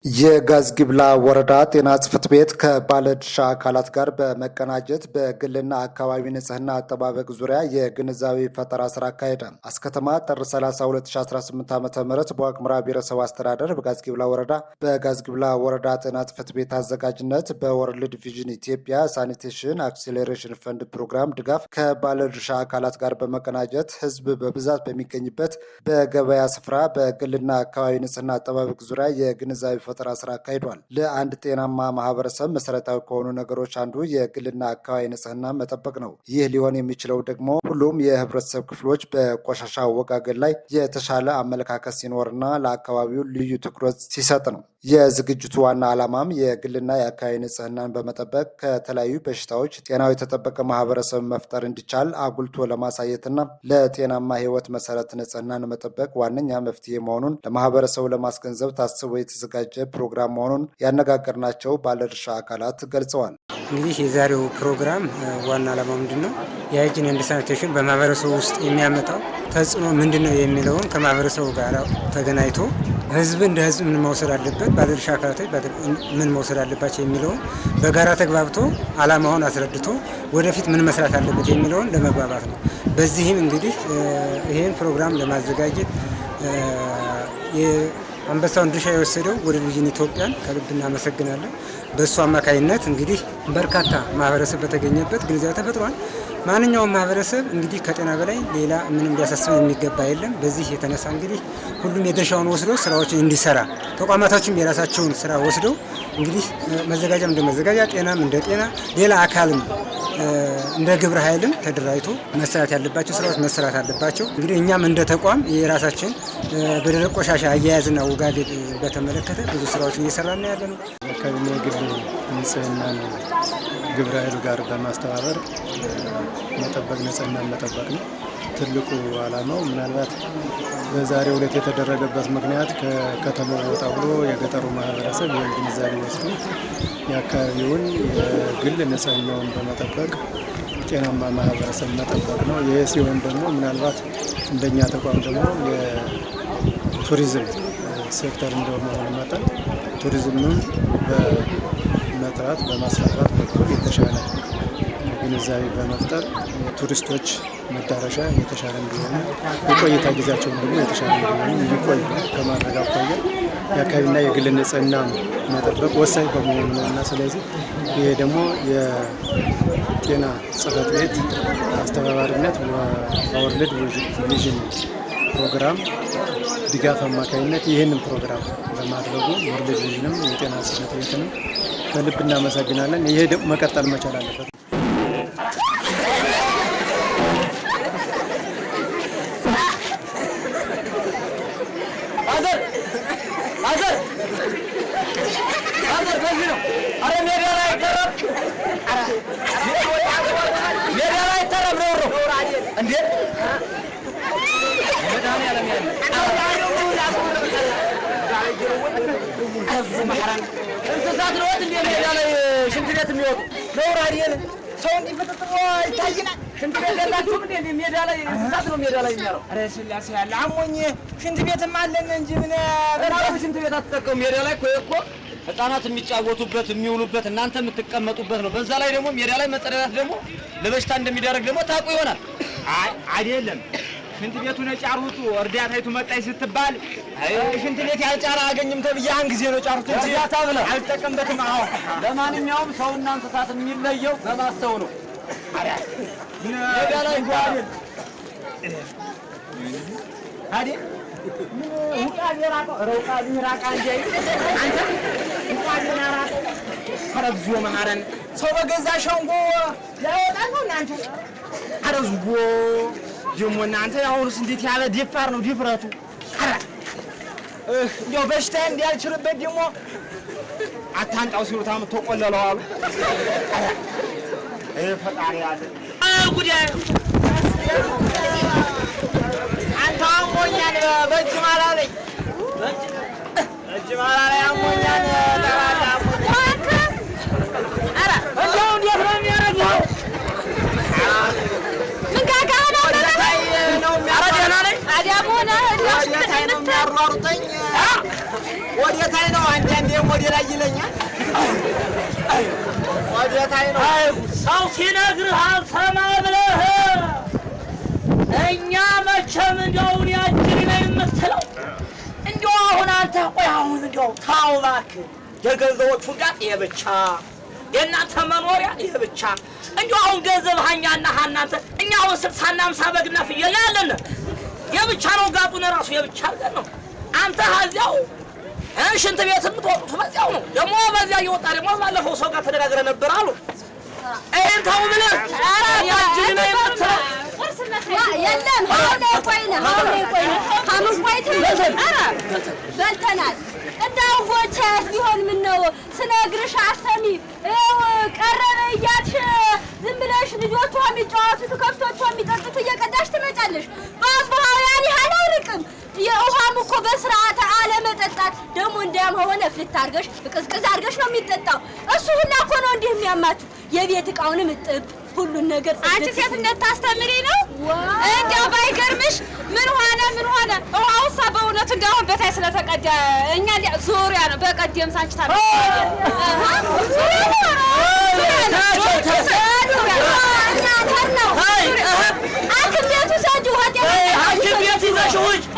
የጋዝጊብላ ወረዳ ጤና ጽሕፈት ቤት ከባለድርሻ አካላት ጋር በመቀናጀት በግልና አካባቢ ንጽህና አጠባበቅ ዙሪያ የግንዛቤ ፈጠራ ስራ አካሄደ። አስከተማ ጥር 30 2018 ዓ.ም በዋግኽምራ ብሔረሰብ አስተዳደር በጋዝጊብላ ወረዳ ወረዳ ጤና ጽሕፈት ቤት አዘጋጅነት በወርልድ ቪዥን ኢትዮጵያ ሳኒቴሽን አክሴሌሬሽን ፈንድ ፕሮግራም ድጋፍ ከባለድርሻ አካላት ጋር በመቀናጀት ህዝብ በብዛት በሚገኝበት በገበያ ስፍራ በግልና አካባቢ ንጽህና አጠባበቅ ዙሪያ የግንዛቤ ፈጠራ ስራ አካሂዷል። ለአንድ ጤናማ ማህበረሰብ መሰረታዊ ከሆኑ ነገሮች አንዱ የግልና አካባቢ ንጽህና መጠበቅ ነው። ይህ ሊሆን የሚችለው ደግሞ ሁሉም የህብረተሰብ ክፍሎች በቆሻሻ አወጋገድ ላይ የተሻለ አመለካከት ሲኖርና ለአካባቢው ልዩ ትኩረት ሲሰጥ ነው። የዝግጅቱ ዋና ዓላማም የግልና የአካባቢ ንጽህናን በመጠበቅ ከተለያዩ በሽታዎች ጤናው የተጠበቀ ማህበረሰብ መፍጠር እንዲቻል አጉልቶ ለማሳየትና ለጤናማ ህይወት መሰረት ንጽህናን መጠበቅ ዋነኛ መፍትሄ መሆኑን ለማህበረሰቡ ለማስገንዘብ ታስቦ የተዘጋጀ ፕሮግራም መሆኑን ያነጋገርናቸው ባለድርሻ አካላት ገልጸዋል። እንግዲህ የዛሬው ፕሮግራም ዋና ዓላማ ምንድን ነው? የሃይጂን ኤንድ ሳኒቴሽን በማህበረሰቡ ውስጥ የሚያመጣው ተጽዕኖ ምንድን ነው የሚለውን ከማህበረሰቡ ጋር ተገናኝቶ ህዝብ እንደ ህዝብ ምን መውሰድ አለበት፣ ባለድርሻ አካላት ምን መውሰድ አለባቸው የሚለውን በጋራ ተግባብቶ ዓላማውን አስረድቶ ወደፊት ምን መስራት አለበት የሚለውን ለመግባባት ነው። በዚህም እንግዲህ ይህን ፕሮግራም ለማዘጋጀት አንበሳውን ድርሻ የወሰደው ወርልድ ቪዥን ኢትዮጵያን ከልብ እናመሰግናለን። በእሱ አማካይነት እንግዲህ በርካታ ማህበረሰብ በተገኘበት ግንዛቤ ተፈጥሯል። ማንኛውም ማህበረሰብ እንግዲህ ከጤና በላይ ሌላ ምንም ሊያሳስብ የሚገባ የለም። በዚህ የተነሳ እንግዲህ ሁሉም የድርሻውን ወስዶ ስራዎችን እንዲሰራ ተቋማቶችም የራሳቸውን ስራ ወስደው እንግዲህ መዘጋጃም እንደ መዘጋጃ፣ ጤናም እንደ ጤና፣ ሌላ አካልም እንደ ግብረ ኃይልም ተደራጅቶ መሰራት ያለባቸው ስራዎች መሰራት አለባቸው። እንግዲህ እኛም እንደ ተቋም የራሳችን በደረቅ ቆሻሻ አያያዝና አወጋገድ በተመለከተ ብዙ ስራዎችን እየሰራን ያለ ነው። አካባቢና የግል ንጽህናን ግብረ ኃይሉ ጋር በማስተባበር መጠበቅ ንጽህናን መጠበቅ ነው ትልቁ ዓላማው። ምናልባት በዛሬው ዕለት የተደረገበት ምክንያት ከከተማው ወጣ ብሎ የገጠሩ ማህበረሰብ ይህን ግንዛቤ ወስዶ የአካባቢውን የግል ንጽህናውን በመጠበቅ ጤናማ ማህበረሰብ መጠበቅ ነው። ይህ ሲሆን ደግሞ ምናልባት እንደኛ ተቋም ደግሞ የቱሪዝም ሴክተር እንደመሆኑ መጠን ቱሪዝምም በመጥራት በማስፋፋት በኩል የተሻለ ግንዛቤ በመፍጠር ቱሪስቶች መዳረሻ የተሻለ እንዲሆኑ የቆይታ ጊዜያቸውን ደግሞ የተሻለ እንዲሆኑ እንዲቆዩ ከማድረግ አኳያ የአካባቢና የግል ንጽህና መጠበቅ ወሳኝ በመሆኑ ነው እና ስለዚህ ይሄ ደግሞ የጤና ጽሕፈት ቤት አስተባባሪነት በወርልድ ቪዥን ፕሮግራም ድጋፍ አማካኝነት ይህንን ፕሮግራም በማድረጉ ወርልድ ቪዥንም የጤና ጽሕፈት ቤትንም ከልብ እናመሰግናለን። ይሄ መቀጠል መቻል አለበት። እንስሳት ነው እንዴ ሜዳ ላይ ሽንት ቤት የሚወጡ ነው ራዲየን ሰው እንዲፈጥጥሮ ይታይናል። ሽንት ቤት ያላችሁም እንዴ ሜዳ ላይ እንስሳት ነው ሜዳ ላይ የሚያረው። ኧረ ስላሴ ያለ አሞኝ ሽንት ቤትም አለን እንጂ ምን በራሱ ሽንት ቤት አትጠቀሙ። ሜዳ ላይ እኮ ህፃናት የሚጫወቱበት የሚውሉበት እናንተ የምትቀመጡበት ነው። በዛ ላይ ደግሞ ሜዳ ላይ መጸዳዳት ደግሞ ለበሽታ እንደሚዳረግ ደግሞ ታውቁ ይሆናል። አይ አይደለም ሽንት ቤቱ ነጫሩቱ እርዳታይቱ መጣይ ስትባል ሽንት ቤት ያልጫራ አገኝም ተብዬ ያን ጊዜ ነው ጫሩት እንጂ እርዳታ ብለህ አልተቀምበትም። አዎ ለማንኛውም ሰውና እንስሳት የሚለየው በማሰው ነው። አሪያ ሜዳ ላይ ጓል አዲ ሁቃ ቢራቃ እንጂ አንተ ሁቃ ቢራቃ አረብዞ መሐረን ሰው በገዛ ሸንጎ ያወጣል ነው እናንተ አረዝጎ ደግሞ እናንተ አሁንስ እንዴት ያለ ደፋር ነው ድፍረቱ። አረ እንደው በሽታ እንዲያልችልበት ደግሞ አታንጣው ሲሉት አመት ተቆለለው አሉ። ፈጣሪ ያለ ጉዳይ አንተ አሞኛል በእጅ ማላለኝ በእጅ ማላለኝ አሞኛል ለባላ አረ እንደው እንዴት ነው የሚያረጋው? ወዴታይ ነው አንዴ ላይ ይለኛል። ወደታይ ነው ሰው ሲነግርህ አልሰማ ብለህ እኛ መቼም እንደውን ያጅሪ ነው የምትለው። እንደው አሁን አንተ ቆይ አሁን እንደው ታው እባክህ የገንዘቦቹ ጋር የብቻ የእናንተ መኖሪያ የብቻ እንደው አሁን ገንዘብ ሀኛና ሀናንተ እኛ አሁን 60 እና 50 በግና ፍየል ያለን የብቻ ነው። ጋጡን ራሱ የብቻ አድርገን ነው። አንተ ሀዚያው ሽንት ቤት የምትወጡት በዚያው ነው። ደግሞ በዚያ እየወጣ ደግሞ ባለፈው ሰው ጋር ተነጋግረን ነበር አሉ። ይሄን ታው ብለህ ያጅሪ ነው የምትለው የለም በልተናል። እንደው ጎቻስ ቢሆን ምን ነው ስነግርሽ አሰሚ ቀረበ እያልሽ ዝም ብለሽ ልጆቿ የሚጫወቱት ከብቶቿ የሚጠጡት እየቀዳሽ ትመጫለሽ። በአስበሃው ያን ያህል አይርቅም። የውሃም እኮ በስርዓት አለመጠጣት ደግሞ እንዳም ሆነ ፍልት አድርገሽ ቅዝቅዝ አድርገሽ ነው የሚጠጣው። እሱ ሁላ እኮ ነው እንዲህ የሚያማችሁ። የቤት እቃውንም እጥብ ሁሉን ነገር አንቺ ሴት እንደታስተምሪ ነው። እንደው ባይገርምሽ ምን ሆነ ውሃውሳ በእውነቱ እንደው በታይ ስለተቀዳ እኛ ዙሪያ ነው በቀደም ሳንቺ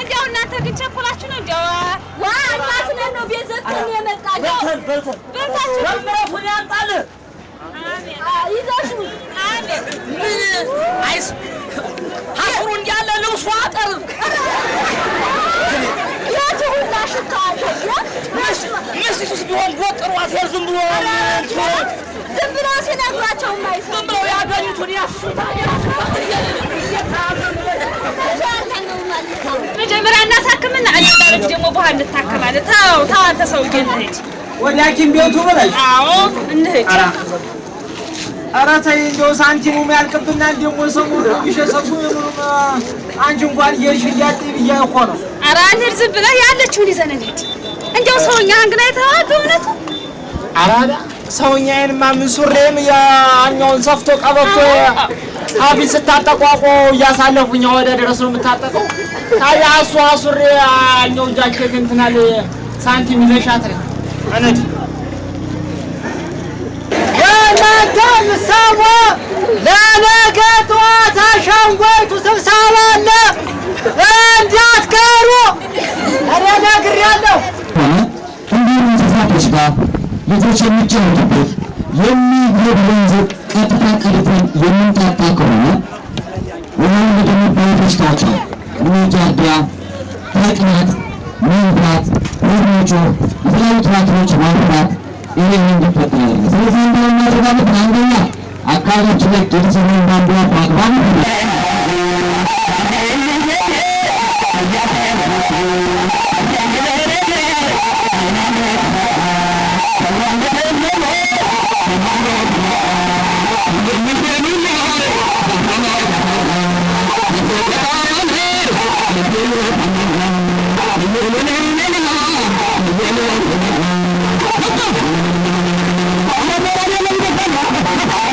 እንደው እናንተ ግን ቸኮላችሁ ነው። እንደው ዋናስነን ነው ቤት ዘግተን የመጣለው። በልታችሁ ምረቱን ያምጣል ይዘሹ ምን አይስ ሀስሩ እንዲያለ ልብሱ አጠር ያቱ ሁላ ሽታለ ምስሱስ ቢሆን ጎጥሯት ዝም ብሎ ሲነግሯቸው የማይሰሙ ዝም ብለው ያገኙትን ያሱታል። መጀመሪያ እናሳክምና አንዳንድ ደግሞ በኋላ እንታከማለን። ታው አንተ ሰውዬ እንሂድ ወደ ሐኪም ቤቱ ብለሽ። አዎ እንሂድ። ኧረ ተይ እንደው ሳንቲሙም ያልቅብናል። ደግሞ ሰሞኑን ይሸሰፉ አንቺ እንኳን እየሽያጭ ብዬሽ እኮ ነው። ኧረ እንሂድ ዝም ብለህ ያለችውን ይዘን እንሂድ። እንደው ሰውኛ እንግዳ የተዋት በእውነቱ ኧረ ሰውኛዬንማ ምን ሱሬም ያኛውን ሰፍቶ ቀበቶ አቢ ስታጠቋቆ እያሳለፉኝ ወደ ድረስ ነው የምታጠቀው። ታዲያ እሷ ሱሬ ያኛው ጃኬት እንትናል ሳንቲም ይዘሻት ነው አነድ የእናንተም ሰው ለነገ ጠዋት አሻንጉሊቱ ስብሰባ አለ እንዳትቀሩ እኔ ነግሬያለሁ። እንዲሁም እንስሳቶች ጋር ልጆች የሚጫወቱበት የሚሄድ ወንዝ ቀጥታ ቀድተን የምንጠጣ ከሆነ ወይም እንደሚባሉ በሽታዎች ጃርዲያ፣ ተቅማጥ፣ መንፋት፣ ሆድ መጮህ፣ የተለያዩ ትራትሮች ማፍራት ይሄ እንዲፈጠር ያደርጋል። ስለዚህ እንደው እናደርጋለን። አንደኛ አካባቢያችን ላይ ደርሰን ባንዷ በአግባቡ Thank you.